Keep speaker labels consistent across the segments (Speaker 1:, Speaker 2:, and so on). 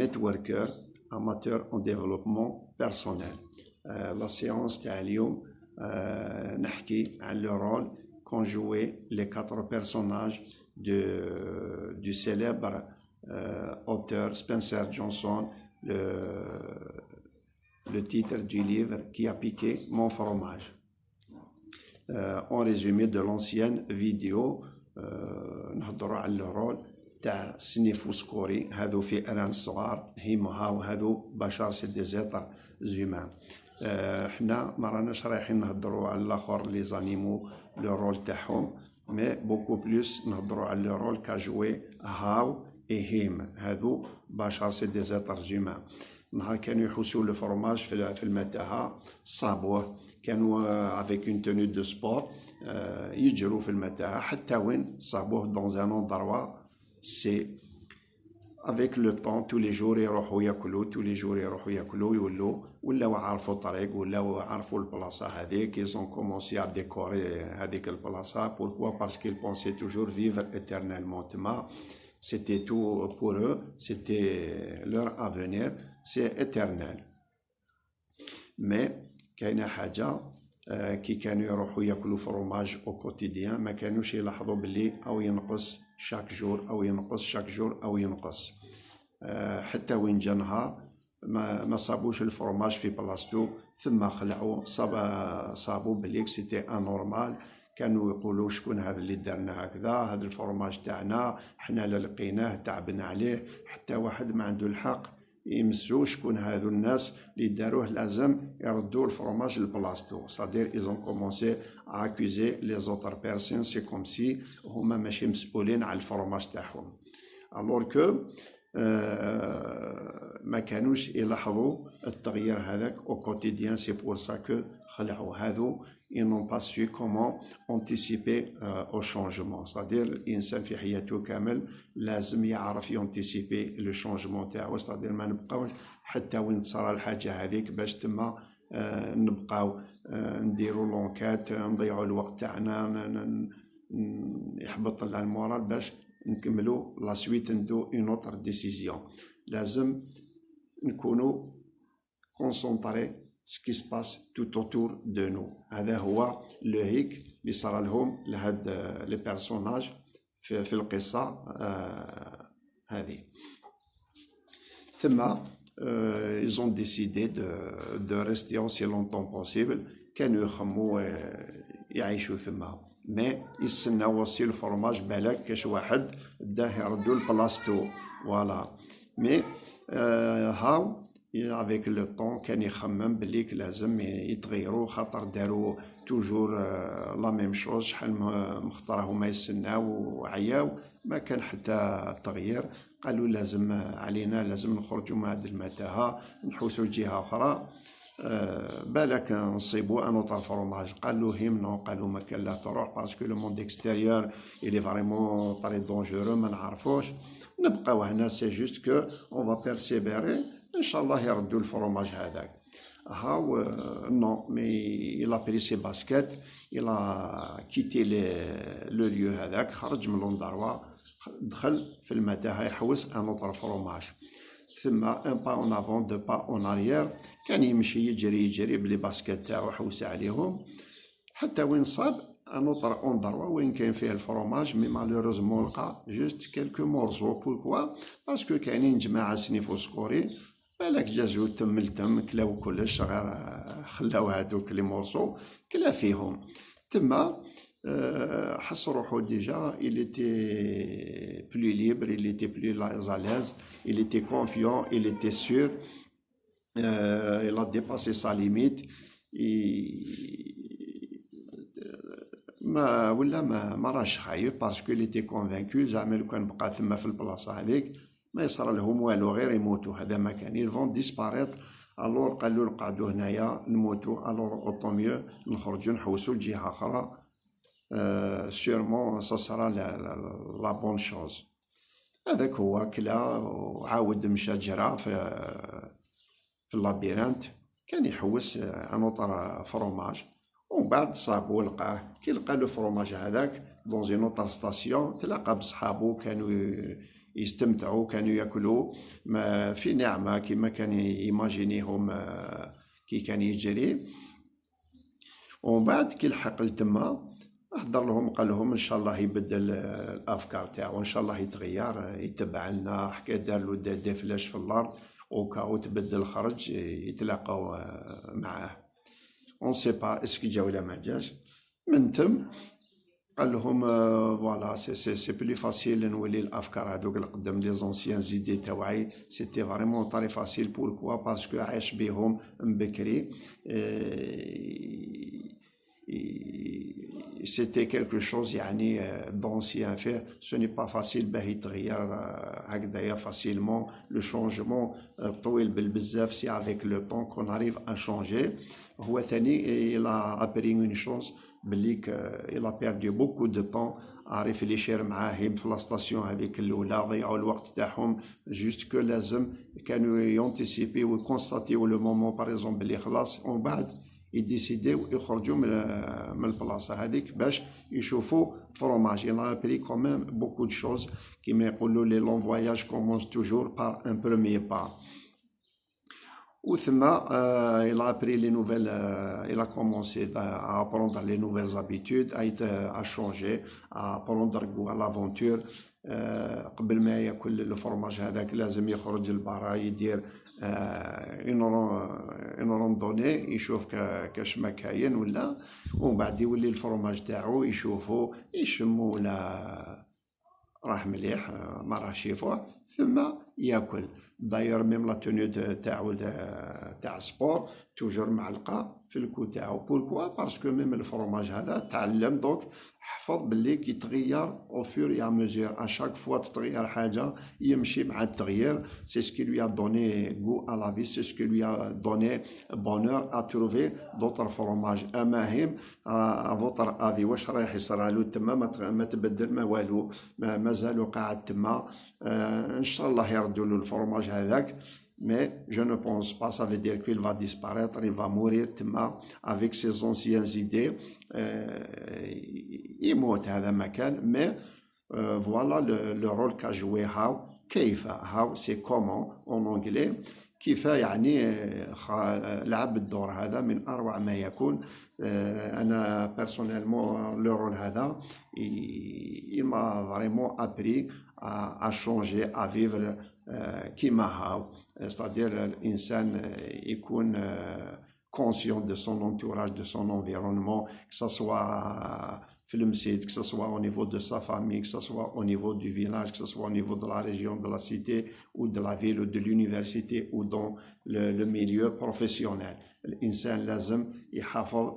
Speaker 1: networker amateur en développement personnel. La séance تاع اليوم نحكي عن le rôle qu'ont joué les 4 personnages du célèbre auteur Spencer Johnson, le titre du livre qui a piqué mon fromage. En résumé de l'ancienne vidéo نهضروا على le rôle تاع سنيف وسكوري، هذو فئران صغار هيمها وهذو بشر سي دي زيتر زومان. حنا ما راناش رايحين نهضروا على الاخر لي زانيمو لو رول تاعهم، مي بوكو بلوس نهضروا على لو رول كاجوي هاو اي هيم، هذو بشر سي دي زيتر زومان. نهار كانوا يحوسوا لو فرماج في المتاهه صابوه، كانوا افيك اون توني دو سبور يجروا في المتاهه حتى وين صابوه دون ان اندروا. سي افيك لو طون تو لي جور يروحوا ياكلوا، تو لي جور يروحوا ياكلوا، يولوا ولاو عارفوا الطريق، ولاو عارفوا البلاصه هذيك. ils ont commencé à décorer هذيك البلاصه. pourquoi? parce qu'ils pensaient toujours vivre éternellement. تما c'était tout pour eux, c'était leur avenir, c'est éternel. mais كاينه حاجه كي كانوا يروحوا ياكلوا فروماج او كوتيديان ما كانوش يلاحظوا باللي او ينقص شاك جور او ينقص شاك جور او ينقص، حتى وين جا نهار ما صابوش الفرماج في بلاصتو، ثم خلعوا صابوا بليك سيتي انورمال. كانوا يقولوا شكون هذا اللي دارنا هكذا، هذا الفرماج تاعنا حنا لا لقيناه تعبنا عليه. حتى واحد ما عنده الحق يمسوا شكون هذو الناس اللي داروه، لازم يردوا الفرماج لبلاصتو. صادير ils ont commencé à accuser les autres personnes, c'est comme si هما ماشي مسؤولين على الفرماج تاعهم. alors que ما كانوش يلاحظوا التغيير هذاك au quotidien. c'est pour ça que خلعوا هذو. ils n'ont pas su comment anticiper au changement. c'est-à-dire الإنسان في حياته كامل لازم يعرف يانتيسيبي لو شونجمون تاعو. c'est-à-dire ما نبقاوش حتى وين تصرى الحاجة هذيك باش تما نبقاو نديروا لونكات نضيعوا الوقت تاعنا، يحبط لنا المورال باش نكملوا لا سويت ندو اون اوتر ديسيزيون. لازم نكونوا كونسونطري ce qui se passe tout autour de nous. هذا هو لو هيك اللي صار لهم لهاد لي بيرسوناج في القصة هذه. ثم ils ont décidé de rester aussi longtemps possible. كانوا يخموا يعيشوا ثم، مي يستناو وصي الفرماج بالك كاش واحد داه يردو لبلاصتو. فوالا مي هاو avec le temps كان يخمم بليك لازم يتغيروا، خاطر داروا توجور لا ميم شوز. شحال مخطره هما يستناو وعياو ما كان حتى تغيير. قالوا لازم علينا لازم نخرجوا من هذه المتاهه نحوسوا جهه اخرى بالك نصيبوا ان اوتر فروماج. قالوا هيم نو، قالوا ما كان لا تروح باسكو لو موند اكستيريور الي فريمون طري دونجورو ما نعرفوش. نبقاو هنا سي جوست كو اون فا بيرسيفيري ان شاء الله يردوا الفروماج هذاك. هاو نو مي il a pris ses baskets, il a quitté le lieu هذاك، خرج من لوندروا دخل في المتاهه يحوس ان اوتر فروماج. ثم ان با اون افون دو با اون اريير، كان يمشي يجري بلي باسكيت تاعو حوس عليهم حتى وين صاب ان اوتر اندروا وين كاين فيه الفروماج. مي مالوروزمون لقى جوست كيلكو مورزو. بوركوا؟ باسكو كاينين جماعه سنيفو سكوري بالك جازو تم التم كلاو كلش، غير خلاو هادوك لي مورزو كلا فيهم. تما حس روحو ديجا il était plus libre, il était plus à l'aise, il était confiant, il était sûr, il a dépassé sa limite. ما راش خايف باسكو il était convaincu زعما لو كان بقى ثما في البلاصه هذيك ما يصرى لهم والو غير يموتوا. هذا ما كان ils vont disparaître. الور قالوا نقعدوا هنايا نموتوا، الور اوطو ميو نخرجوا نحوسوا لجهه اخرى. sûrement ça sera la bonne chose. هذاك هو كلا وعاود مشى جرى في اللابيرانت، كان يحوس ان اوتر فروماج. ومن بعد صابو لقاه كي لقى لو فروماج هذاك دون اون اوتر ستاسيون، تلاقى بصحابو كانوا يستمتعوا، كانوا ياكلوا في نعمة كما كان يماجينيهم كي كان يجري. ومن بعد كي لحق لتما حضر لهم قال لهم ان شاء الله يبدل الافكار تاعو، ان شاء الله يتغير، يتبع لنا، حكى دار له دافلاش في الارض وكاو تبدل خرج يتلاقاو معاه. اون سي با اسكي جا ولا ما جاش. من تم قال لهم فوالا سي بلي فاسيل نولي الافكار هذوك القدام لي زونسيان زيدي تاوعي، سيتي فريمون طري فاسيل. بوركوا؟ باسكو عايش بهم بكري، c'était quelque chose يعني d'ancien fait. Ce n'est pas facile باه يتغير هكذايا facilement. Le changement طويل بالبزاف، سي avec le temps qu'on arrive à changer. هو ثاني il a appris une chose بلي il a perdu beaucoup de temps عارف يشير معاهم في لاستاسيون هذيك الاولى، ضيعوا الوقت تاعهم جوست كو لازم كانوا يونتيسيبي ويكونستاتيو لو مومون باغ اكزومبل بلي خلاص، ومن بعد يديسيديو يخرجوا من البلاصه هذيك باش يشوفوا فروماج. il a appris quand même beaucoup de choses كيما يقولوا لي لون فواياج commence toujours par un premier pas. وثم il a appris les nouvelles, il a commencé à apprendre les nouvelles habitudes, à changer, à prendre goût à l'aventure. قبل ما ياكل الفرماج هذاك لازم يخرج للبرا يدير اون روندوني، يشوف كاش ما كاين ولا، ومن بعد يولي الفرماج تاعو يشوفو يشمو ولا راح مليح ما راحش يفوح، ثم ياكل. داير ميم لا توني تاعو تاع سبور توجور معلقه في الكو تاعو. بوركوا؟ باسكو ميم الفرماج هذا تعلم دوك حفظ باللي كي تغير او فور يا ميزور، اشاك فوا تتغير حاجه يمشي مع التغيير. سي سكي لوي ا دوني غو ا لا في، سي سكي لوي ا دوني بونور ا تروفي دوطر فروماج. اماهم ا فوتر افي واش رايح يصرالو تما؟ ما تبدل ما والو، مازالو قاعد تما. ان شاء الله يردوا له الفرماج هذاك، mais je ne pense pas, ça veut dire qu'il va disparaître, il va mourir تما avec ses anciennes idées. يموت هذا مكان. mais voilà le rôle qu'a joué how. كيف؟ how c'est comment en anglais. كيف يعني لعب الدور هذا من أروع ما يكون. أنا personnellement le rôle هذا il m'a vraiment appris à changer, à vivre كيما هاو. c'est-à-dire الإنسان يكون conscient de son entourage, de son environnement, que ce soit في المسجد, que ce soit au niveau de sa famille, que ce soit au niveau du village, que ce soit au niveau de la région, de la cité ou de la ville ou de l'université ou dans le milieu professionnel. الإنسان لازم يحافظ,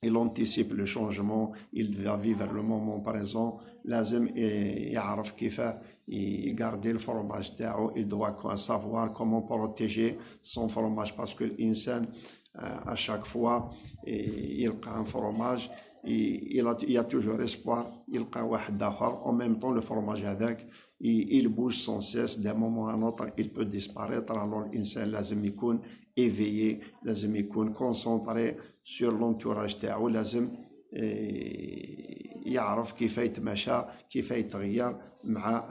Speaker 1: il anticipe le changement, il va vivre le moment présent. لازم يعرف كيف يغاردي الفرماج تاعو. il doit savoir comment protéger son fromage, parce que الإنسان à chaque fois يلقى un fromage, il y a toujours espoir يلقى واحد آخر. en même temps le fromage هذاك il bouge sans cesse, d'un moment à un autre il peut disparaître. alors الإنسان لازم يكون éveillé, لازم يكون concentré sur l'entourage تاعو, لازم يعرف كيف يتماشى, كيف يتغير مع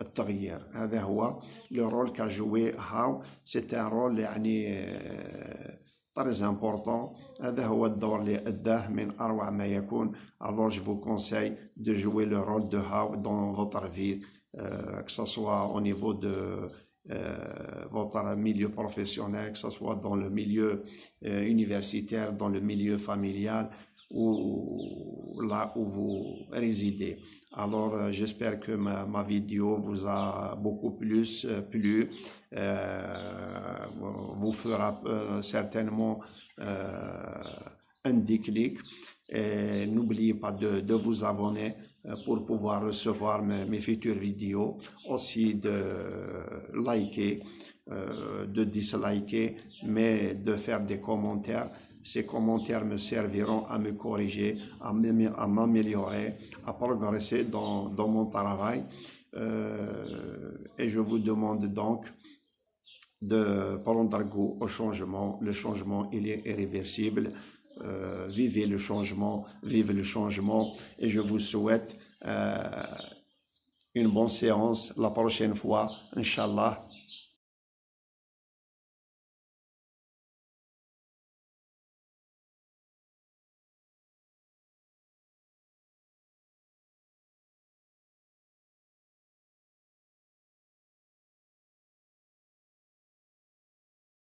Speaker 1: التغيير. هذا هو le rôle qu'a joué How. c'est un rôle يعني très important. هذا هو الدور اللي أداه من أروع ما يكون. alors je vous conseille de jouer le rôle de How dans votre vie, que ce soit au niveau de votre milieu professionnel, que ce soit dans le milieu universitaire, dans le milieu familial ou là où vous résidez. Alors j'espère que ma vidéo vous a beaucoup plus plu, vous fera certainement un déclic. Et n'oubliez pas de vous abonner pour pouvoir recevoir mes futures vidéos, aussi de liker, de disliker, mais de faire des commentaires. Ces commentaires me serviront à me corriger, à m'améliorer, à progresser dans mon travail. Et je vous demande donc de prendre goût au changement. Le changement, il est irréversible. Vivez le changement, vive le changement, et je vous souhaite une bonne séance la prochaine fois, Inch'Allah.